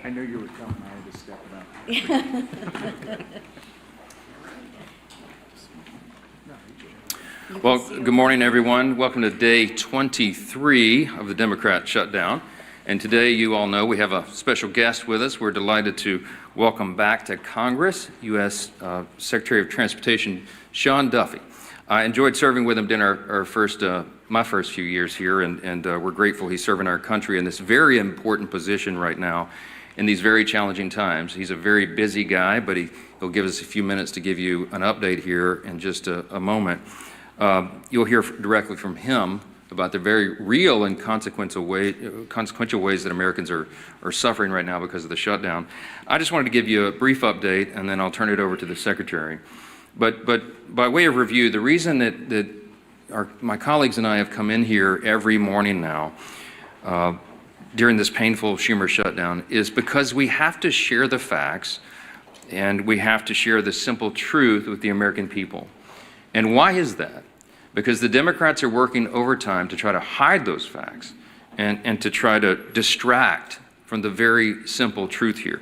I knew you were coming. I had to step it up. Well, good morning, everyone. Welcome to day 23 of the Democrat shutdown. And today, you all know, we have a special guest with us. We're delighted to welcome back to Congress U.S. Secretary of Transportation Sean Duffy. I enjoyed serving with him during my first few years here, and we're grateful he's serving our country in this very important position right now in these very challenging times. He's a very busy guy, but he'll give us a few minutes to give you an update here in just a moment. You'll hear directly from him about the very real and consequential ways that Americans are suffering right now because of the shutdown. I just wanted to give you a brief update, and then I'll turn it over to the Secretary. But by way of review, the reason that my colleagues and I have come in here every morning now during this painful Schumer shutdown is because we have to share the facts and we have to share the simple truth with the American people. And why is that? Because the Democrats are working overtime to try to hide those facts and to try to distract from the very simple truth here.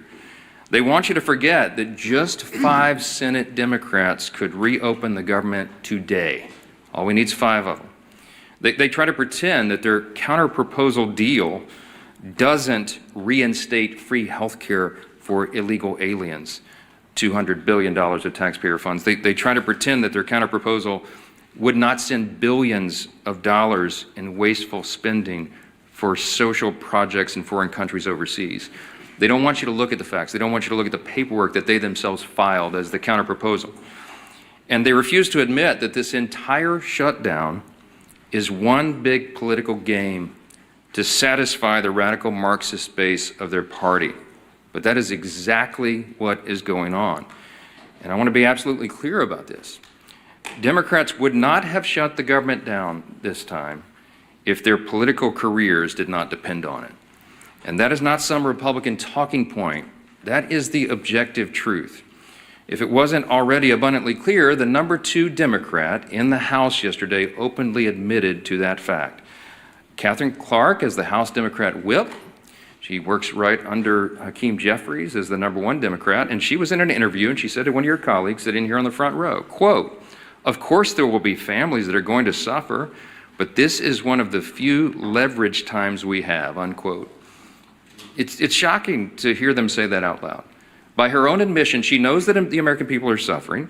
They want you to forget that just 5 Senate Democrats could reopen the government today. All we need is 5 of them. They try to pretend that their counter-proposal deal doesn't reinstate free health care for illegal aliens, $200 billion of taxpayer funds. They try to pretend that their counter-proposal would not send billions of dollars in wasteful spending for social projects in foreign countries overseas. They don't want you to look at the facts. They don't want you to look at the paperwork that they themselves filed as the counter-proposal. And they refuse to admit that this entire shutdown is one big political game to satisfy the radical Marxist base of their party. But that is exactly what is going on. And I want to be absolutely clear about this. Democrats would not have shut the government down this time if their political careers did not depend on it. And that is not some Republican talking point. That is the objective truth. If it wasn't already abundantly clear, the number 2 Democrat in the House yesterday openly admitted to that fact. Catherine Clark is the House Democrat whip. She works right under Hakeem Jeffries as the number 1 Democrat, and she was in an interview and she said to one of your colleagues sitting here on the front row, quote, "Of course there will be families that are going to suffer, but this is one of the few leverage times we have," unquote. It's shocking to hear them say that out loud. By her own admission, she knows that the American people are suffering.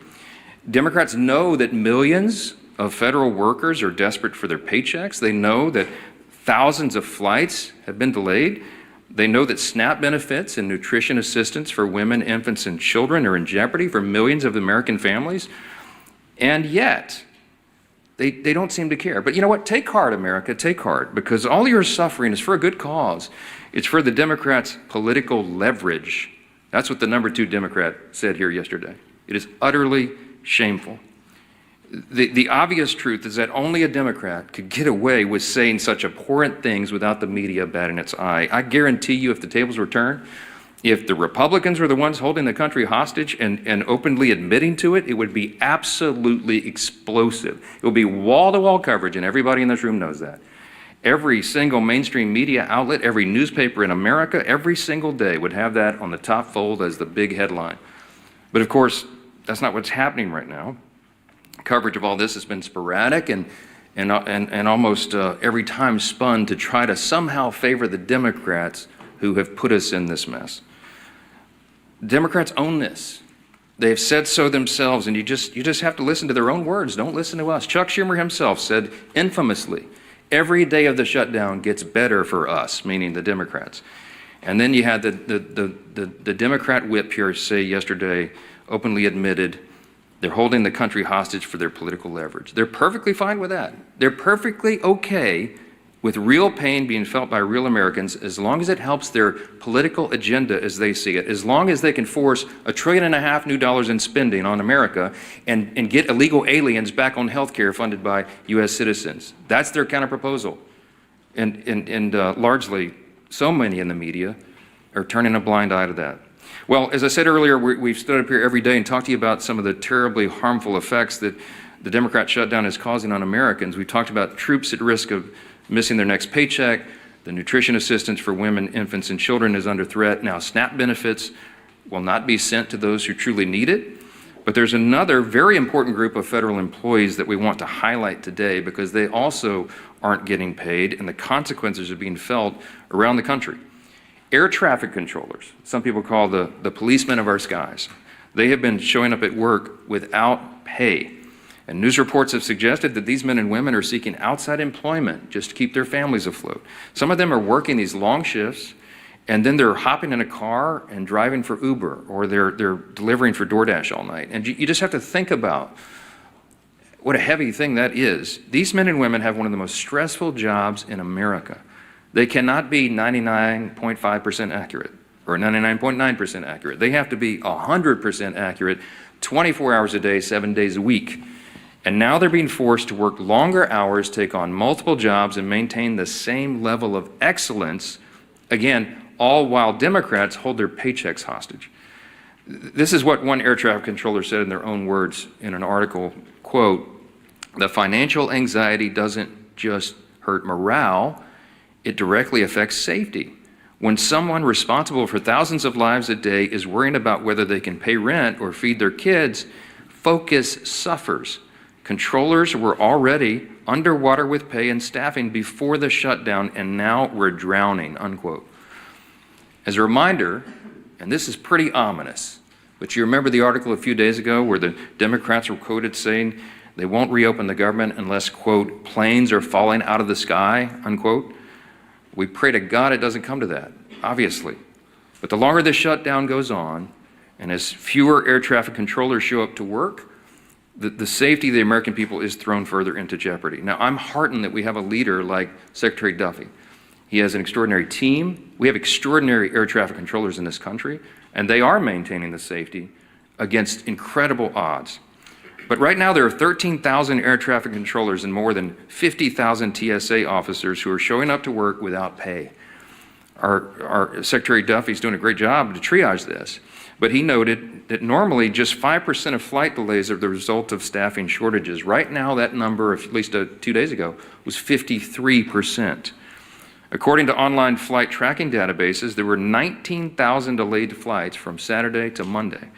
Democrats know that millions of federal workers are desperate for their paychecks. They know that thousands of flights have been delayed. They know that SNAP benefits and nutrition assistance for women, infants, and children are in jeopardy for millions of American families. And yet, they don't seem to care. But you know what? Take heart, America, take heart, because all your suffering is for a good cause. It's for the Democrats' political leverage. That's what the number 2 Democrat said here yesterday. It is utterly shameful. The obvious truth is that only a Democrat could get away with saying such abhorrent things without the media batting its eye. I guarantee you, if the tables were turned, if the Republicans were the ones holding the country hostage and openly admitting to it, it would be absolutely explosive. It would be wall-to-wall coverage, and everybody in this room knows that. Every single mainstream media outlet, every newspaper in America, every single day would have that on the top fold as the big headline. But of course, that's not what's happening right now. Coverage of all this has been sporadic and almost every time spun to try to somehow favor the Democrats who have put us in this mess. Democrats own this. They have said so themselves, and you just have to listen to their own words. Don't listen to us. Chuck Schumer himself said infamously, "Every day of the shutdown gets better for us," meaning the Democrats. And then you had the Democrat whip here say yesterday, openly admitted, they're holding the country hostage for their political leverage. They're perfectly fine with that. They're perfectly okay with real pain being felt by real Americans as long as it helps their political agenda as they see it, as long as they can force $1.5 trillion new dollars in spending on America and get illegal aliens back on health care funded by U.S. citizens. That's their counterproposal. And largely, so many in the media are turning a blind eye to that. Well, as I said earlier, we've stood up here every day and talked to you about some of the terribly harmful effects that the Democrat shutdown is causing on Americans. We talked about troops at risk of missing their next paycheck, The nutrition assistance for women, infants, and children is under threat. Now, SNAP benefits will not be sent to those who truly need it. But there's another very important group of federal employees that we want to highlight today because they also aren't getting paid, and the consequences are being felt around the country. Air traffic controllers, some people call the policemen of our skies, they have been showing up at work without pay. And news reports have suggested that these men and women are seeking outside employment just to keep their families afloat. Some of them are working these long shifts, and then they're hopping in a car and driving for Uber, or they're delivering for DoorDash all night. And you just have to think about what a heavy thing that is. These men and women have one of the most stressful jobs in America. They cannot be 99.5% accurate or 99.9% accurate. They have to be 100% accurate 24 hours a day, 7 days a week. And now they're being forced to work longer hours, take on multiple jobs, and maintain the same level of excellence, again, all while Democrats hold their paychecks hostage. This is what one air traffic controller said in their own words in an article, quote, "The financial anxiety doesn't just hurt morale, it directly affects safety. When someone responsible for thousands of lives a day is worrying about whether they can pay rent or feed their kids, focus suffers. Controllers were already underwater with pay and staffing before the shutdown, and now we're drowning," unquote. As a reminder, and this is pretty ominous, but you remember the article a few days ago where the Democrats were quoted saying they won't reopen the government unless, quote, "planes are falling out of the sky," unquote. We pray to God it doesn't come to that, obviously. But the longer this shutdown goes on, and as fewer air traffic controllers show up to work, the safety of the American people is thrown further into jeopardy. Now, I'm heartened that we have a leader like Secretary Duffy. He has an extraordinary team. We have extraordinary air traffic controllers in this country, and they are maintaining the safety against incredible odds. But right now, there are 13,000 air traffic controllers and more than 50,000 TSA officers who are showing up to work without pay. Our Secretary Duffy's doing a great job to triage this, but he noted that normally just 5% of flight delays are the result of staffing shortages. Right now, that number, at least 2 days ago, was 53%. According to online flight tracking databases, there were 19,000 delayed flights from Saturday to Monday,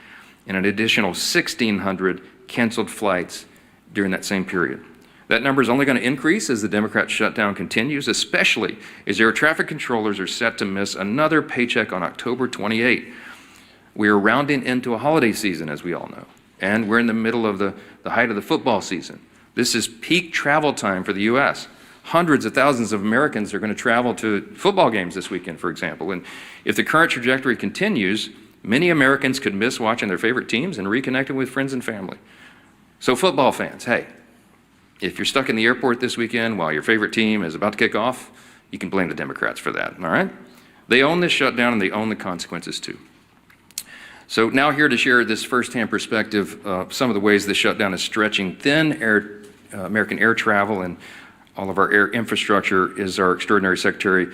and an additional 1,600 canceled flights during that same period. That number is only going to increase as the Democrat shutdown continues, especially as air traffic controllers are set to miss another paycheck on October 28. We are rounding into a holiday season, as we all know, and we're in the middle of the height of the football season. This is peak travel time for the U.S. Hundreds of thousands of Americans are going to travel to football games this weekend, for example. And if the current trajectory continues, many Americans could miss watching their favorite teams and reconnecting with friends and family. So football fans, hey, if you're stuck in the airport this weekend while your favorite team is about to kick off, you can blame the Democrats for that, all right? They own this shutdown and they own the consequences too. So now here to share this firsthand perspective of some of the ways this shutdown is stretching thin American air travel and all of our air infrastructure is our extraordinary Secretary,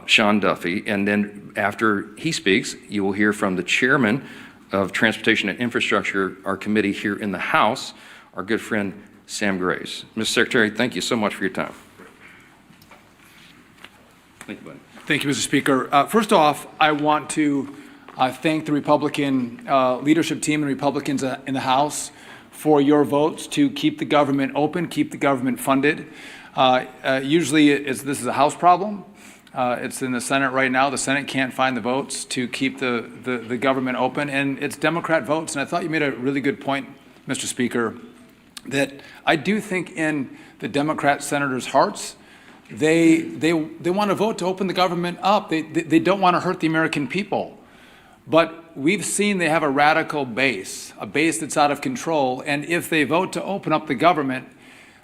Sean Duffy. And then after he speaks, you will hear from the chairman of Transportation and Infrastructure, our committee here in the House, our good friend, Sam Graves. Mr. Secretary, thank you so much for your time. Thank you, buddy. Thank you, Mr. Speaker. First off, I want to thank the Republican leadership team and Republicans in the House for your votes to keep the government open, keep the government funded. Usually this is a House problem. It's in the Senate right now. The Senate can't find the votes to keep the government open, and it's Democrat votes. And I thought you made a really good point, Mr. Speaker, that I do think in the Democrat senators' hearts, they want to vote to open the government up. They don't want to hurt the American people. But we've seen they have a radical base, a base that's out of control. And if they vote to open up the government,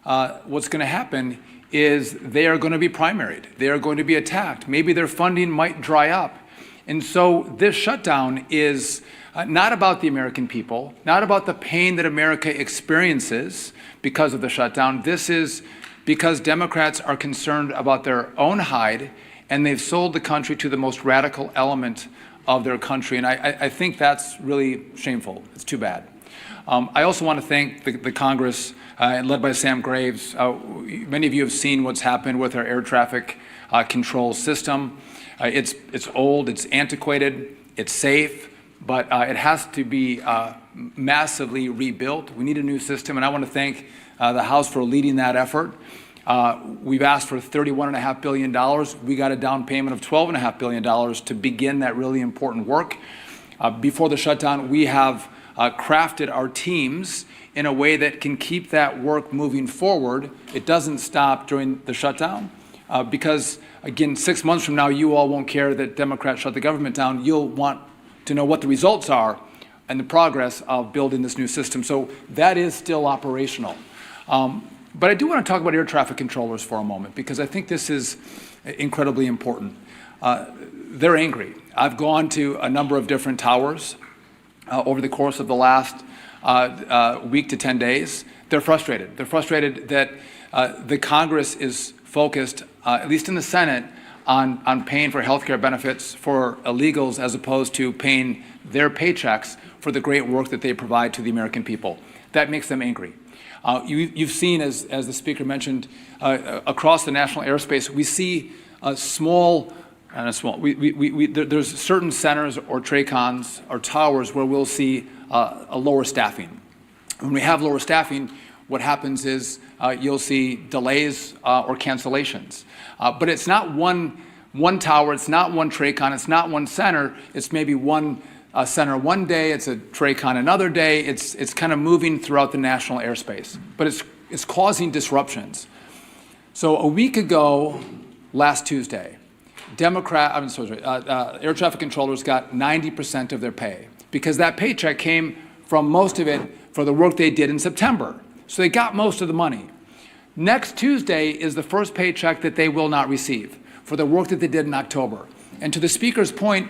what's going to happen is they are going to be primaried. They are going to be attacked. Maybe their funding might dry up. And so this shutdown is not about the American people, not about the pain that America experiences because of the shutdown. This is because Democrats are concerned about their own hide, and they've sold the country to the most radical element of their country. And I think that's really shameful. It's too bad. I also want to thank the Congress, led by Sam Graves. Many of you have seen what's happened with our air traffic control system. It's old, it's antiquated, it's safe, but it has to be massively rebuilt. We need a new system, and I want to thank the House for leading that effort. We've asked for $31.5 billion. We got a down payment of $12.5 billion to begin that really important work. Before the shutdown, we have crafted our teams in a way that can keep that work moving forward. It doesn't stop during the shutdown because, again, 6 months from now, you all won't care that Democrats shut the government down. You'll want to know what the results are and the progress of building this new system. So that is still operational. But I do want to talk about air traffic controllers for a moment because I think this is incredibly important. They're angry. I've gone to a number of different towers over the course of the last week to 10 days. They're frustrated. They're frustrated that the Congress is focused, at least in the Senate, on paying for health care benefits for illegals as opposed to paying their paychecks for the great work that they provide to the American people. That makes them angry. You've seen, as the Speaker mentioned, across the national airspace, we see there's certain centers or TRACONs or towers where we'll see a lower staffing. When we have lower staffing, what happens is you'll see delays or cancellations. But it's not one tower, it's not one TRACON, it's not one center, it's maybe one center one day, it's a TRACON another day, it's kind of moving throughout the national airspace. But it's causing disruptions. So a week ago, last Tuesday, air traffic controllers got 90% of their pay because that paycheck came from most of it for the work they did in September. So they got most of the money. Next Tuesday is the first paycheck that they will not receive for the work that they did in October. And to the Speaker's point,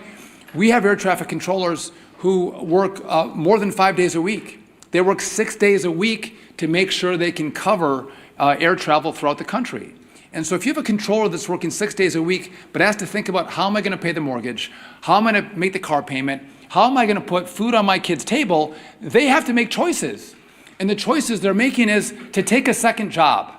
we have air traffic controllers who work more than 5 days a week. They work 6 days a week to make sure they can cover air travel throughout the country. And so if you have a controller that's working 6 days a week, but has to think about how am I going to pay the mortgage, how am I going to make the car payment, how am I going to put food on my kid's table, they have to make choices. And the choices they're making is to take a second job.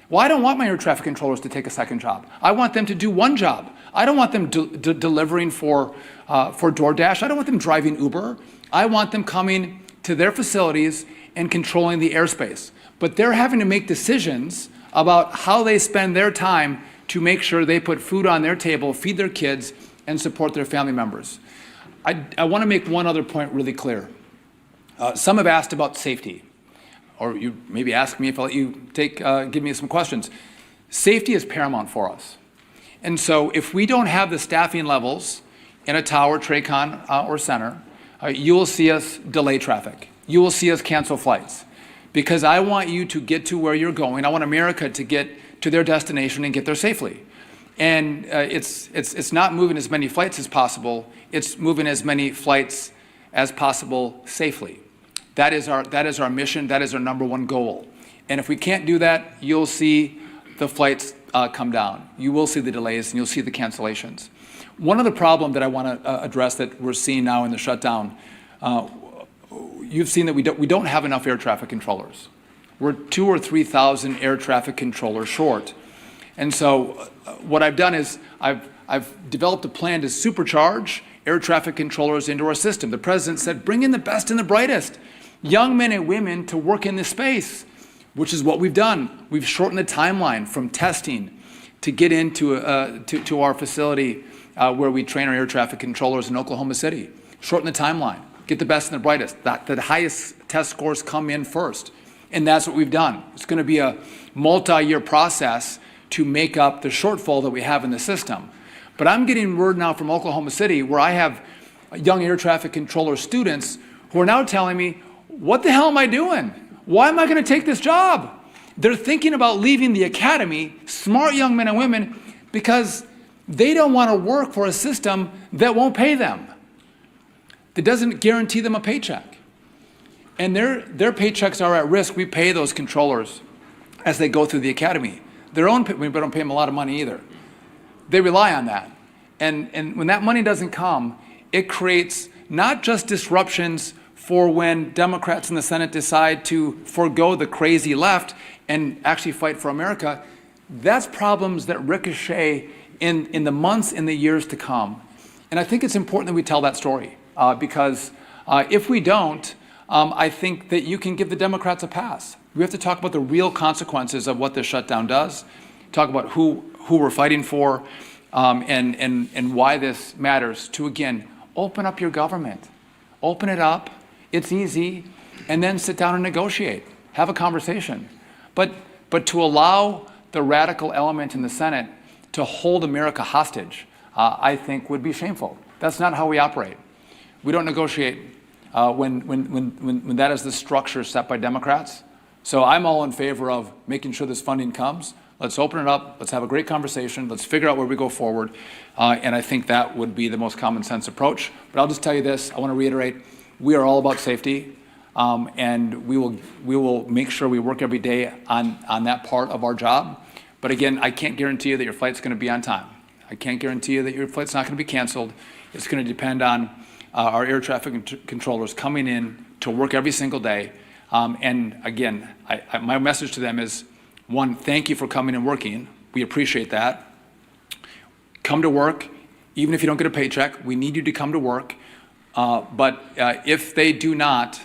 Well, I don't want my air traffic controllers to take a second job. I want them to do one job. I don't want them delivering for DoorDash. I don't want them driving Uber. I want them coming to their facilities and controlling the airspace. But they're having to make decisions about how they spend their time to make sure they put food on their table, feed their kids, and support their family members. I want to make one other point really clear. Some have asked about safety, or you maybe ask me if I'll let you give me some questions. Safety is paramount for us. And so if we don't have the staffing levels in a tower, TRACON, or center, you will see us delay traffic. You will see us cancel flights. Because I want you to get to where you're going. I want America to get to their destination and get there safely. And it's not moving as many flights as possible. It's moving as many flights as possible safely. That is our mission. That is our number one goal. And if we can't do that, you'll see the flights come down. You will see the delays and you'll see the cancellations. One other problem that I want to address that we're seeing now in the shutdown, you've seen that we don't have enough air traffic controllers. We're 2,000 or 3,000 air traffic controllers short. And so what I've done is I've developed a plan to supercharge air traffic controllers into our system. The president said, bring in the best and the brightest, young men and women to work in this space, which is what we've done. We've shortened the timeline from testing to get into to our facility where we train our air traffic controllers in Oklahoma City. Shorten the timeline. Get the best and the brightest. The highest test scores come in first. And that's what we've done. It's going to be a multi-year process to make up the shortfall that we have in the system. But I'm getting word now from Oklahoma City where I have young air traffic controller students who are now telling me, what the hell am I doing? Why am I going to take this job? They're thinking about leaving the academy, smart young men and women, because they don't want to work for a system that won't pay them, that doesn't guarantee them a paycheck. And their paychecks are at risk. We pay those controllers as they go through the academy. We don't pay them a lot of money either. They rely on that. And when that money doesn't come, it creates not just disruptions for when Democrats in the Senate decide to forego the crazy left and actually fight for America. that's problems that ricochet in the months, in the years to come. And I think it's important that we tell that story because if we don't, I think that you can give the Democrats a pass. We have to talk about the real consequences of what this shutdown does, talk about who we're fighting for, and why this matters to, again, open up your government. Open it up. It's easy. And then sit down and negotiate. Have a conversation. But to allow the radical element in the Senate to hold America hostage, I think would be shameful. That's not how we operate. We don't negotiate when that is the structure set by Democrats. So I'm all in favor of making sure this funding comes. Let's open it up. Let's have a great conversation. Let's figure out where we go forward. And I think that would be the most common sense approach. But I'll just tell you this. I want to reiterate, we are all about safety. And we will make sure we work every day on that part of our job. But again, I can't guarantee you that your flight's going to be on time. I can't guarantee you that your flight's not going to be canceled. It's going to depend on our air traffic controllers coming in to work every single day. And again, my message to them is, one, thank you for coming and working. We appreciate that. Come to work, even if you don't get a paycheck. We need you to come to work. But if they do not,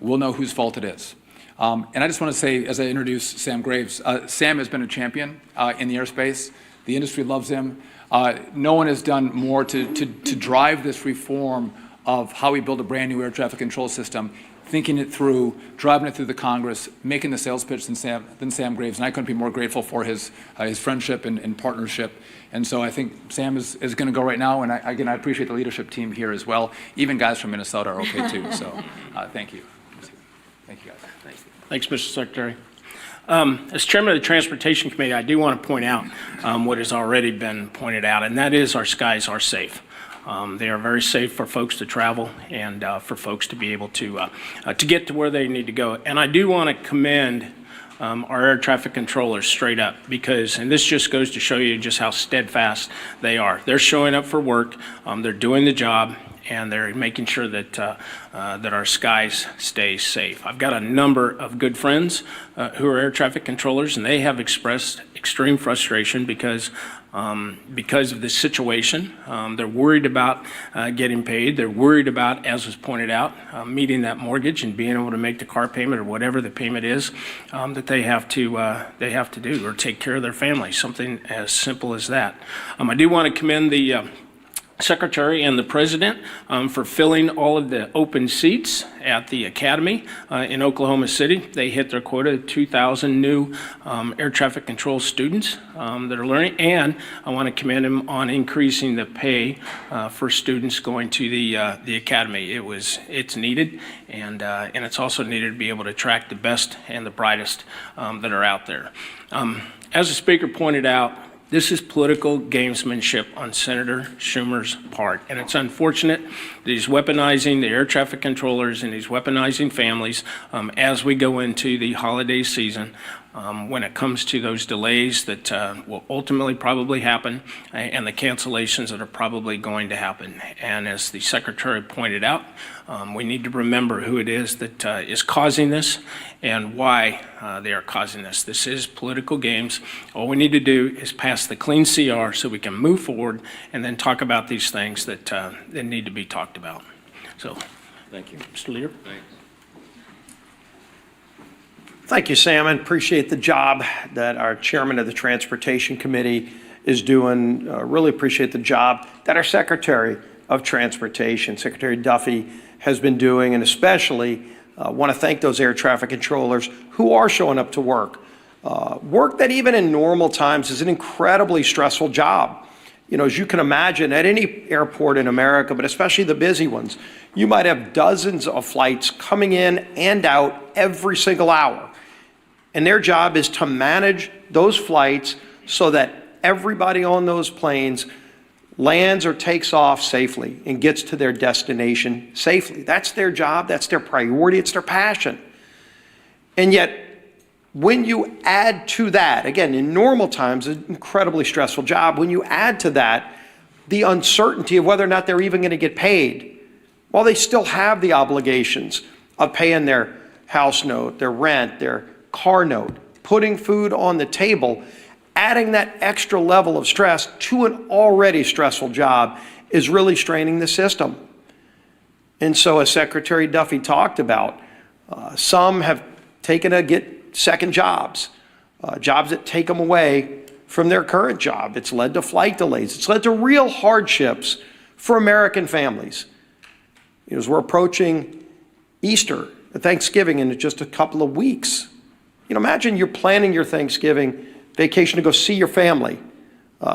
we'll know whose fault it is. And I just want to say, as I introduce Sam Graves, Sam has been a champion in the airspace. The industry loves him. No one has done more to drive this reform of how we build a brand new air traffic control system, thinking it through, driving it through the Congress, making the sales pitch than Sam Graves. And I couldn't be more grateful for his friendship and partnership. And so I think Sam is going to go right now. And I appreciate the leadership team here as well. Even guys from Minnesota are okay too. So thank you. Thank you, guys. Thanks, Mr. Secretary. As chairman of the Transportation Committee, I do want to point out what has already been pointed out, and that is our skies are safe. They are very safe for folks to travel and for folks to be able to get to where they need to go. And I do want to commend our air traffic controllers straight up because, and this just goes to show you just how steadfast they are. They're showing up for work, they're doing the job, and they're making sure that that our skies stay safe. I've got a number of good friends who are air traffic controllers, and they have expressed extreme frustration because of this situation. They're worried about getting paid. They're worried about, as was pointed out, meeting that mortgage and being able to make the car payment or whatever the payment is that they have to do, or take care of their family. Something as simple as that. I do want to commend the Secretary and the President for filling all of the open seats at the Academy in Oklahoma City. They hit their quota of 2,000 new air traffic control students that are learning, and I want to commend them on increasing the pay for students going to the Academy. It's needed, and it's also needed to be able to attract the best and the brightest that are out there. As the Speaker pointed out, this is political gamesmanship on Senator Schumer's part, and it's unfortunate that he's weaponizing the air traffic controllers and he's weaponizing families as we go into the holiday season when it comes to those delays that will ultimately probably happen and the cancellations that are probably going to happen. And as the Secretary pointed out, we need to remember who it is that is causing this and why they are causing this. This is political games. All we need to do is pass the clean CR so we can move forward and then talk about these things that need to be talked about. So, Thank you. Mr. Leader. Thanks. Thank you, Sam, and appreciate the job that our chairman of the Transportation Committee is doing. Really appreciate the job that our Secretary of Transportation, Secretary Duffy, has been doing, and especially want to thank those air traffic controllers who are showing up to work. Work that even in normal times is an incredibly stressful job. You know, as you can imagine, at any airport in America, but especially the busy ones, you might have dozens of flights coming in and out every single hour. And their job is to manage those flights so that everybody on those planes lands or takes off safely and gets to their destination safely. That's their job, that's their priority, it's their passion. And yet, when you add to that, again, in normal times, an incredibly stressful job, when you add to that the uncertainty of whether or not they're even going to get paid, while they still have the obligations of paying their house note, their rent, their car note, putting food on the table, Adding that extra level of stress to an already stressful job is really straining the system. And so, as Secretary Duffy talked about, some have taken to get second jobs, jobs that take them away from their current job. It's led to flight delays. It's led to real hardships for American families. As we're approaching Easter, Thanksgiving in just a couple of weeks, imagine you're planning your Thanksgiving vacation to go see your family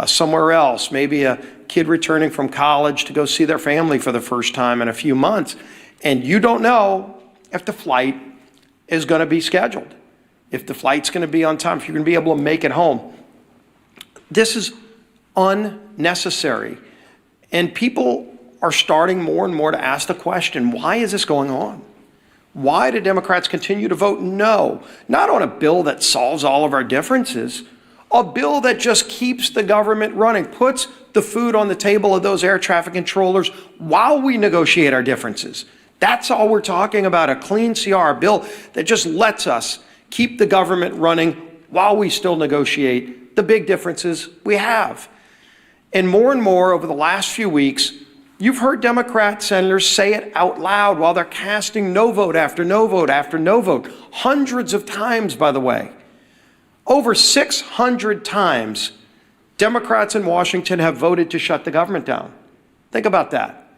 somewhere else, maybe a kid returning from college to go see their family for the first time in a few months, and you don't know if the flight is going to be scheduled, if the flight's going to be on time, if you're going to be able to make it home. This is unnecessary, and people are starting more and more to ask the question, why is this going on? Why do Democrats continue to vote no? Not on a bill that solves all of our differences, a bill that just keeps the government running, puts the food on the table of those air traffic controllers while we negotiate our differences. That's all we're talking about, a clean CR, a bill that just lets us keep the government running while we still negotiate the big differences we have. And more over the last few weeks, you've heard Democrat senators say it out loud while they're casting no vote after no vote after no vote. Hundreds of times, by the way. Over 600 times, Democrats in Washington have voted to shut the government down. Think about that.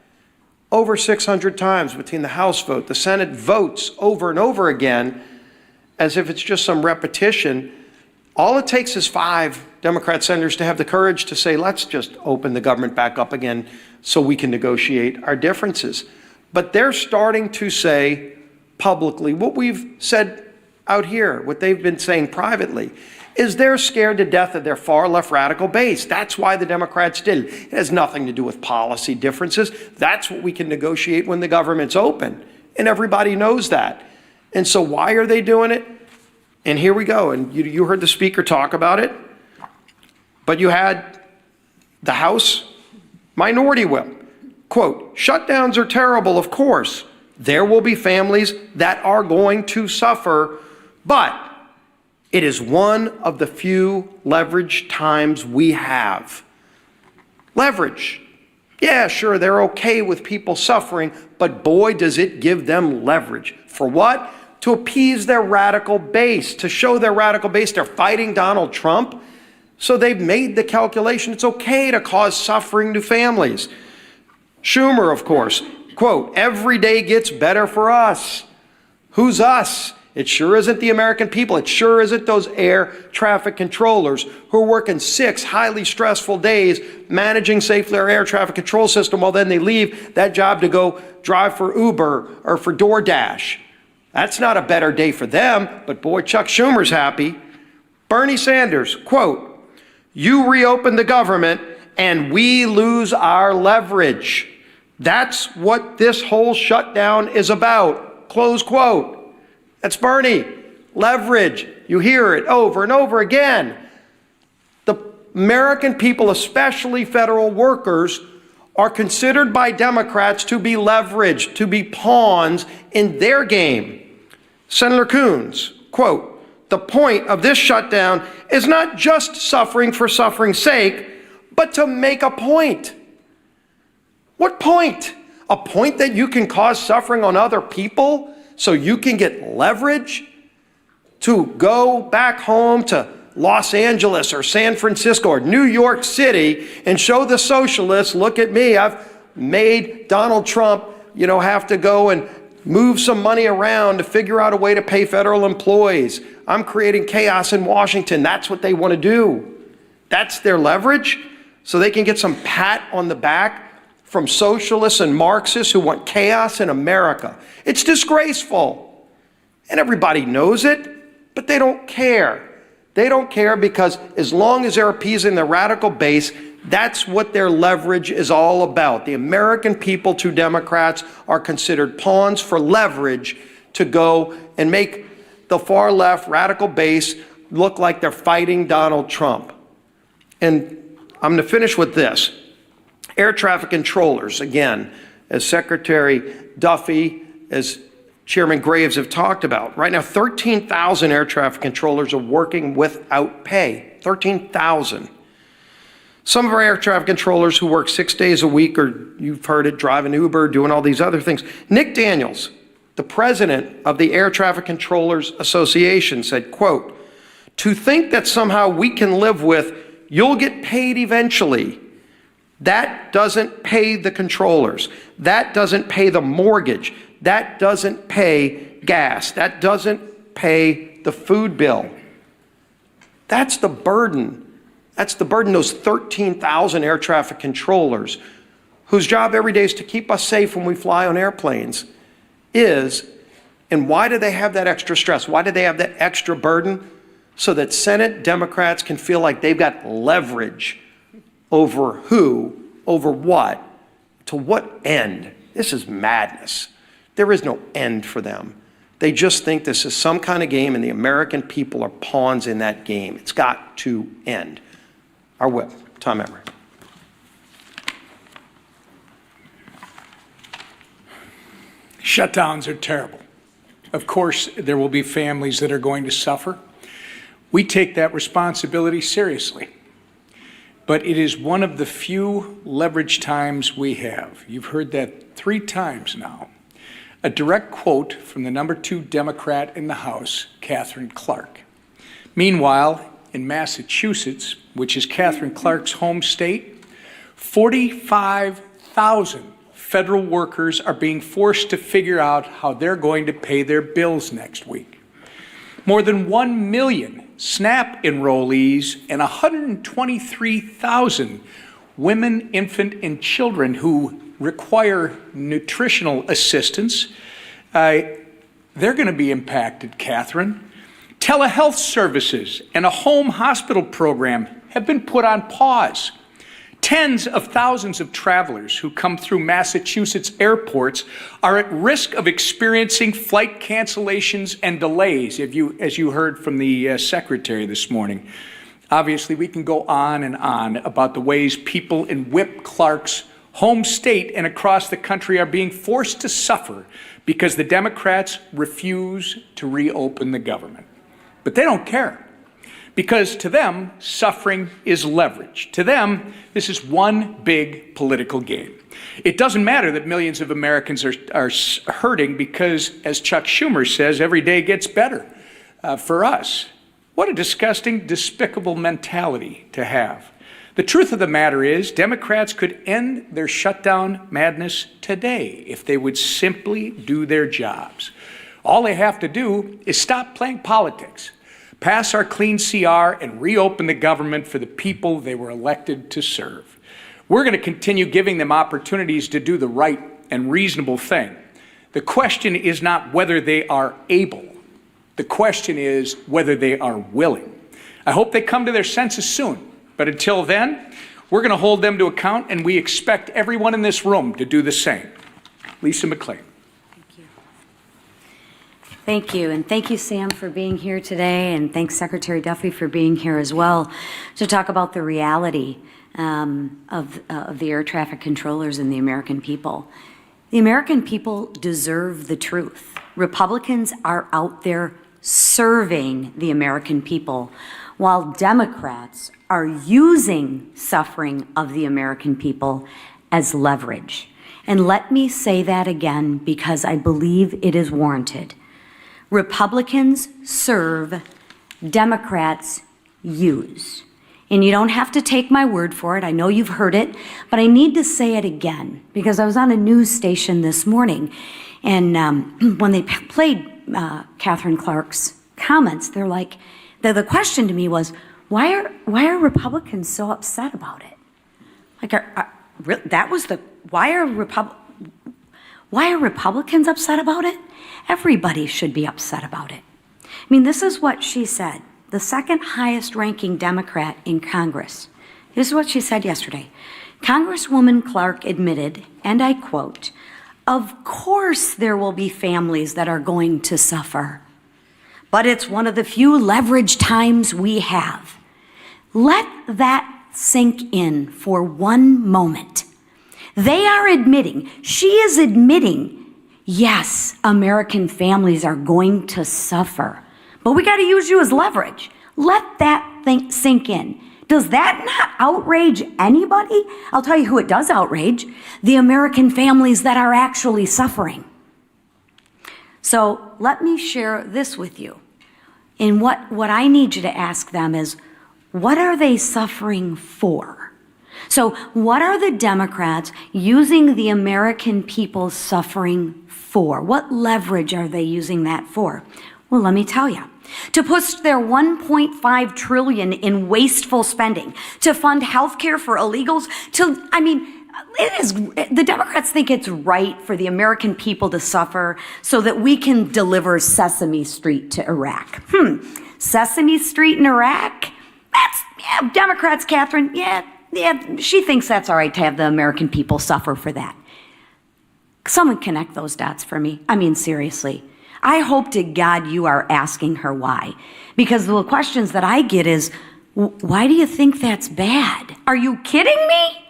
Over 600 times between the House vote, the Senate votes over and over again, as if it's just some repetition. All it takes is 5 Democrat senators to have the courage to say, let's just open the government back up again so we can negotiate our differences. But they're starting to say publicly what we've said out here, what they've been saying privately, is they're scared to death of their far left radical base. That's why the Democrats did it. It has nothing to do with policy differences. That's what we can negotiate when the government's open. And everybody knows that. And so why are they doing it? And here we go. And you heard the speaker talk about it. But you had the House Minority Whip. Quote, shutdowns are terrible, of course. There will be families that are going to suffer, but it is one of the few leverage times we have. Leverage. Yeah, sure, they're okay with people suffering, but boy, does it give them leverage. For what? To appease their radical base, to show their radical base they're fighting Donald Trump. So they've made the calculation it's okay to cause suffering to families. Schumer, of course, quote, every day gets better for us. Who's us? It sure isn't the American people. It sure isn't those air traffic controllers who are working 6 highly stressful days managing safely our air traffic control system while then they leave that job to go drive for Uber or for DoorDash. That's not a better day for them, but boy, Chuck Schumer's happy. Bernie Sanders, quote, you reopen the government and we lose our leverage. That's what this whole shutdown is about, close quote. That's Bernie. Leverage. You hear it over and over again. The American people, especially federal workers, are considered by Democrats to be leveraged, to be pawns in their game. Senator Coons, quote, the point of this shutdown is not just suffering for suffering's sake, but to make a point. What point? A point that you can cause suffering on other people so you can get leverage to go back home to Los Angeles or San Francisco or New York City and show the socialists, look at me, I've made Donald Trump, have to go and move some money around to figure out a way to pay federal employees. I'm creating chaos in Washington. That's what they want to do. That's their leverage, so they can get some pat on the back from socialists and Marxists who want chaos in America. It's disgraceful. And everybody knows it, but they don't care. They don't care because as long as they're appeasing the radical base, that's what their leverage is all about. The American people to Democrats are considered pawns for leverage to go and make the far left radical base look like they're fighting Donald Trump. And I'm going to finish with this. Air traffic controllers, again, as Secretary Duffy, as Chairman Graves have talked about. Right now, 13,000 air traffic controllers are working without pay. 13,000. Some of our air traffic controllers who work 6 days a week, or you've heard it, driving Uber, doing all these other things. Nick Daniels, the president of the Air Traffic Controllers Association, said, quote, "To think that somehow we can live with, you'll get paid eventually, that doesn't pay the controllers. That doesn't pay the mortgage. That doesn't pay gas. That doesn't pay the food bill." That's the burden. That's the burden, those 13,000 air traffic controllers whose job every day is to keep us safe when we fly on airplanes is. And why do they have that extra stress? Why do they have that extra burden? So that Senate Democrats can feel like they've got leverage over who, over what, to what end? This is madness. There is no end for them. They just think this is some kind of game and the American people are pawns in that game. It's got to end. Our whip, Tom Emory. Shutdowns are terrible. Of course, there will be families that are going to suffer. We take that responsibility seriously. But it is one of the few leverage times we have. You've heard that 3 times now. A direct quote from the number 2 Democrat in the House, Katherine Clark. Meanwhile, in Massachusetts, which is Katherine Clark's home state, 45,000 federal workers are being forced to figure out how they're going to pay their bills next week. More than 1 million SNAP enrollees and 123,000 women, infant, and children who require nutritional assistance, they're going to be impacted, Catherine. Telehealth services and a home hospital program have been put on pause. Tens of thousands of travelers who come through Massachusetts airports are at risk of experiencing flight cancellations and delays, as you heard from the secretary this morning. Obviously, we can go on and on about the ways people in Whip Clark's home state and across the country are being forced to suffer because the Democrats refuse to reopen the government. But they don't care, because to them, suffering is leverage. To them, this is one big political game. It doesn't matter that millions of Americans are hurting because, as Chuck Schumer says, every day gets better for us. What a disgusting, despicable mentality to have. The truth of the matter is, Democrats could end their shutdown madness today if they would simply do their jobs. All they have to do is stop playing politics, pass our clean CR, and reopen the government for the people they were elected to serve. We're going to continue giving them opportunities to do the right and reasonable thing. The question is not whether they are able. The question is whether they are willing. I hope they come to their senses soon. But until then, we're going to hold them to account, and we expect everyone in this room to do the same. Lisa McClain. Thank you, and thank you, Sam, for being here today, and thanks, Secretary Duffy, for being here as well to talk about the reality of the air traffic controllers and the American people. The American people deserve the truth. Republicans are out there serving the American people, while Democrats are using suffering of the American people as leverage. And let me say that again, because I believe it is warranted. Republicans serve, Democrats use. And you don't have to take my word for it. I know you've heard it, but I need to say it again because I was on a news station this morning, and when they played Katherine Clark's comments, the question to me was, why are Republicans so upset about it? Why are Republicans upset about it? Everybody should be upset about it. I mean, this is what she said, the second highest ranking Democrat in Congress. This is what she said yesterday. Congresswoman Clark admitted, and I quote, "Of course there will be families that are going to suffer, but it's one of the few leverage times we have." Let that sink in for one moment. They are admitting, she is admitting, yes, American families are going to suffer, but we got to use you as leverage. Let that thing sink in. Does that not outrage anybody? I'll tell you who it does outrage: the American families that are actually suffering. So let me share this with you. And what I need you to ask them is, what are they suffering for? So what are the Democrats using the American people suffering for? What leverage are they using that for? Well, let me tell you. To push their $1.5 trillion in wasteful spending, to fund health care for illegals, the Democrats think it's right for the American people to suffer so that we can deliver Sesame Street to Iraq. Sesame Street in Iraq? Democrats, Catherine, she thinks that's all right to have the American people suffer for that. Someone connect those dots for me. Seriously. I hope to God you are asking her why. Because the questions that I get is, why do you think that's bad? Are you kidding me?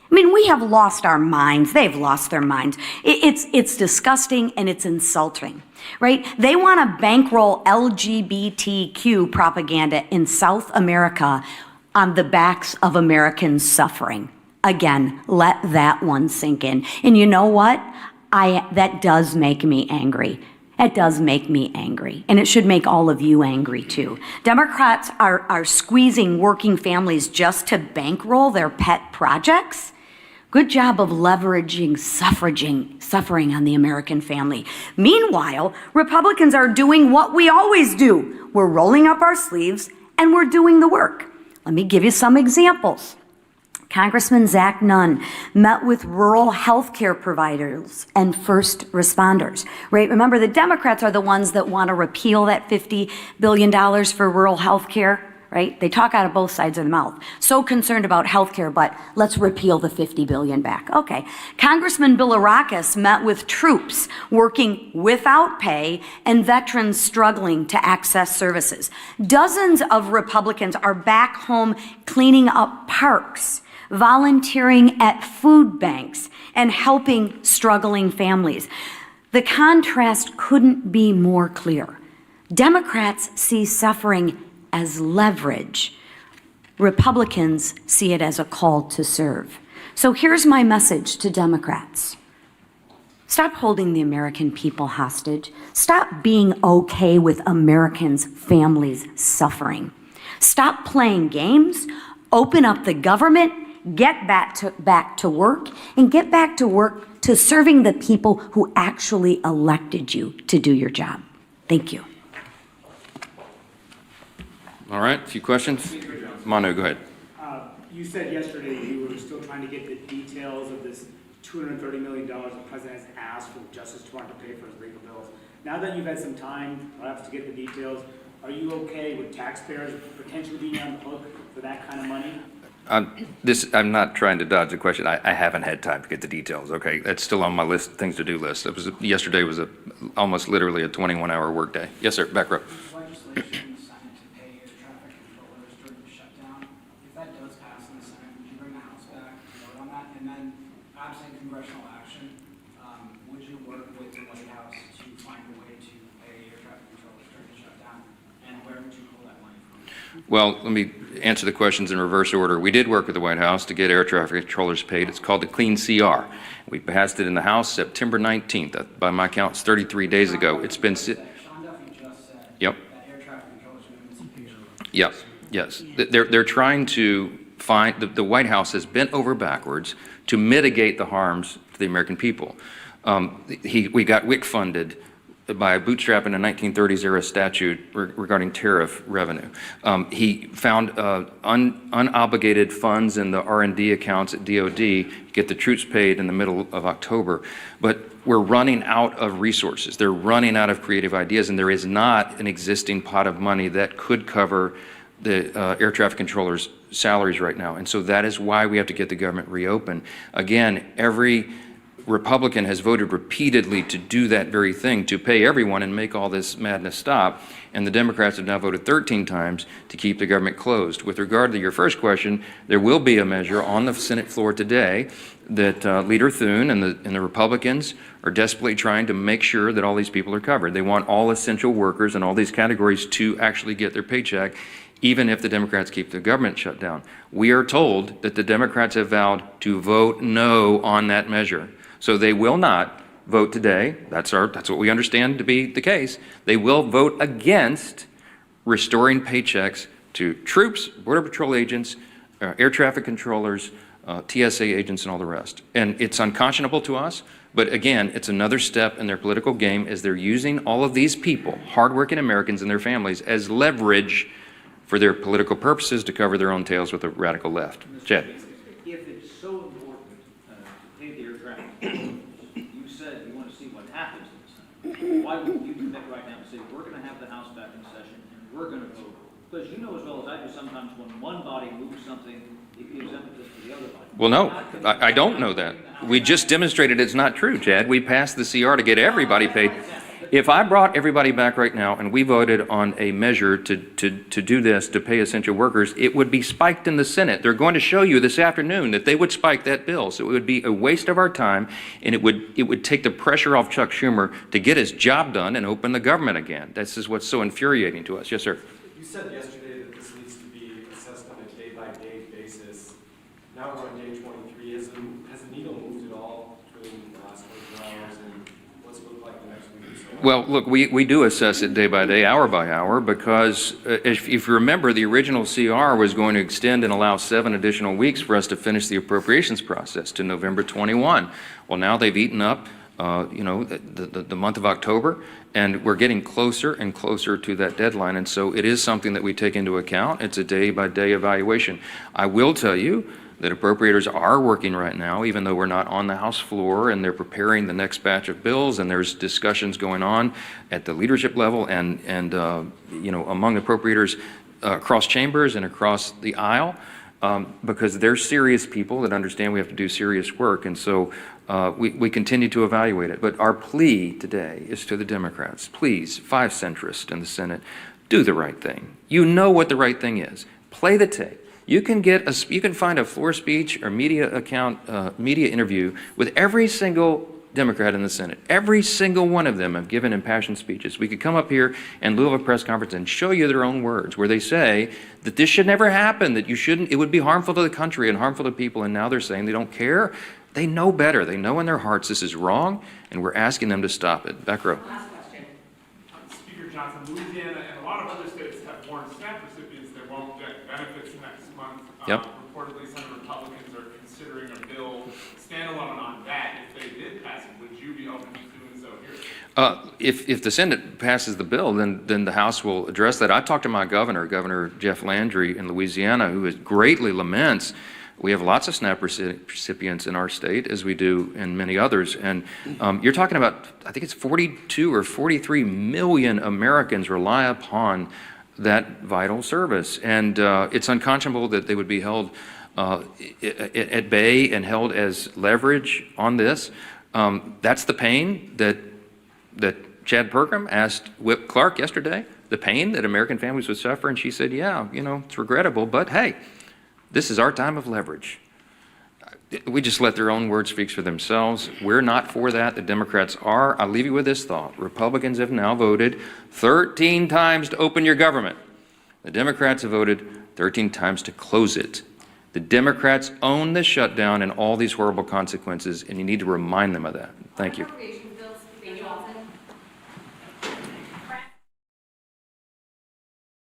We have lost our minds. They've lost their minds. It's disgusting and it's insulting, right? They want to bankroll LGBTQ propaganda in South America on the backs of Americans suffering. Again, let that one sink in. And you know what? That does make me angry. It does make me angry, and it should make all of you angry too. Democrats are squeezing working families just to bankroll their pet projects. Good job of leveraging suffering on the American family. Meanwhile, Republicans are doing what we always do. We're rolling up our sleeves and we're doing the work. Let me give you some examples. Congressman Zach Nunn met with rural health care providers and first responders, right? Remember, the Democrats are the ones that want to repeal that $50 billion for rural health care, right? They talk out of both sides of the mouth. So concerned about health care, but let's repeal the $50 billion back. Okay. Congressman Bilirakis met with troops working without pay and veterans struggling to access services. Dozens of Republicans are back home cleaning up parks, volunteering at food banks, and helping struggling families. The contrast couldn't be more clear. Democrats see suffering as leverage. Republicans see it as a call to serve. So here's my message to Democrats. Stop holding the American people hostage. Stop being okay with Americans' families suffering. Stop playing games. Open up the government. Get back to work, and get back to work to serving the people who actually elected you to do your job. Thank you. All right, a few questions? Manu, go ahead. You said yesterday you were still trying to get the details of this $230 million the president has asked for the Justice Department to pay for his legal bills. Now that you've had some time, perhaps, to get the details, are you okay with taxpayers potentially being on the hook for that kind of money? I'm not trying to dodge the question. I haven't had time to get the details, okay? That's still on my list, things to do list. Yesterday was almost literally a 21-hour workday. Yes, sir, back row. Legislation in the Senate to pay air traffic controllers during the shutdown. If that does pass in the Senate, would you bring the House back to vote on that? And then, absent congressional action, would you work with the White House to find a way to pay air traffic controllers during the shutdown? And where would you pull that money from? Well, let me answer the questions in reverse order. We did work with the White House to get air traffic controllers paid. It's called the Clean CR. We passed it in the House September 19th. By my count, it's 33 days ago. It's been... Sean Duffy just said Yep. that air traffic controllers are going to miss a picture. Yes. They're trying to find... The White House has bent over backwards to mitigate the harms to the American people. We got WIC funded by bootstrapping a 1930s era statute regarding tariff revenue. He found unobligated funds in the R&D accounts at DOD to get the troops paid in the middle of October. But we're running out of resources. They're running out of creative ideas, and there is not an existing pot of money that could cover the air traffic controllers' salaries right now. And so that is why we have to get the government reopened. Again, every Republican has voted repeatedly to do that very thing, to pay everyone and make all this madness stop. And the Democrats have now voted 13 times to keep the government closed. With regard to your first question, there will be a measure on the Senate floor today that Leader Thune and the Republicans are desperately trying to make sure that all these people are covered. They want all essential workers in all these categories to actually get their paycheck, even if the Democrats keep the government shut down. We are told that the Democrats have vowed to vote no on that measure. So they will not vote today. That's what we understand to be the case. They will vote against restoring paychecks to troops, Border Patrol agents, air traffic controllers, TSA agents, and all the rest. And it's unconscionable to us, but again, it's another step in their political game as they're using all of these people, hardworking Americans and their families, as leverage for their political purposes to cover their own tails with the radical left. Chad. If it's so important to pay the air traffic controllers, you said you want to see what happens in the Senate. Why wouldn't you commit right now and say, we're going to have the House back in session and we're going to vote? Because you know as well as I do sometimes when one body moves something, it gives impetus to the other body. Well, no, I don't know that. We just demonstrated it's not true, Chad. We passed the CR to get everybody paid. If I brought everybody back right now and we voted on a measure to do this, to pay essential workers, it would be spiked in the Senate. They're going to show you this afternoon that they would spike that bill. So it would be a waste of our time, and it would take the pressure off Chuck Schumer to get his job done and open the government again. This is what's so infuriating to us. Yes, sir. You said yesterday that this needs to be assessed on a day-by-day basis. Now we're on day 23. Has the needle moved at all between the last 24 hours and what's it look like the next week or so? Well, look, we do assess it day by day, hour by hour, because if you remember, the original CR was going to extend and allow 7 additional weeks for us to finish the appropriations process to November 21. Well, now they've eaten up the month of October, and we're getting closer and closer to that deadline, and so it is something that we take into account. It's a day-by-day evaluation. I will tell you that appropriators are working right now, even though we're not on the House floor, and they're preparing the next batch of bills, and there's discussions going on at the leadership level and among appropriators across chambers and across the aisle, because they're serious people that understand we have to do serious work, and so we continue to evaluate it. But our plea today is to the Democrats: please, 5 centrists in the Senate, do the right thing. You know what the right thing is. Play the tape. You can find a floor speech or media interview with every single Democrat in the Senate. Every single one of them have given impassioned speeches. We could come up here in lieu of a press conference and show you their own words where they say that this should never happen, that it would be harmful to the country and harmful to people, and now they're saying they don't care. They know better. They know in their hearts this is wrong, and we're asking them to stop it. Back row. Last question. Speaker Johnson, Louisiana and a lot of other states have warned SNAP recipients they won't get benefits next month. Yep. Reportedly, some Republicans are considering a bill standalone on that. If they did pass it, would you be open to doing so here? If the Senate passes the bill, then the House will address that. I talked to my Governor Jeff Landry in Louisiana, who greatly laments. We have lots of SNAP recipients in our state, as we do in many others. And you're talking about, I think it's 42 or 43 million Americans rely upon that vital service. And it's unconscionable that they would be held at bay and held as leverage on this. That's the pain that Chad Pergram asked Whip Clark yesterday, the pain that American families would suffer. And she said, yeah, it's regrettable, but hey, this is our time of leverage. We just let their own words speak for themselves. We're not for that. The Democrats are. I'll leave you with this thought. Republicans have now voted 13 times to open your government. The Democrats have voted 13 times to close it. The Democrats own this shutdown and all these horrible consequences, and you need to remind them of that. Thank you.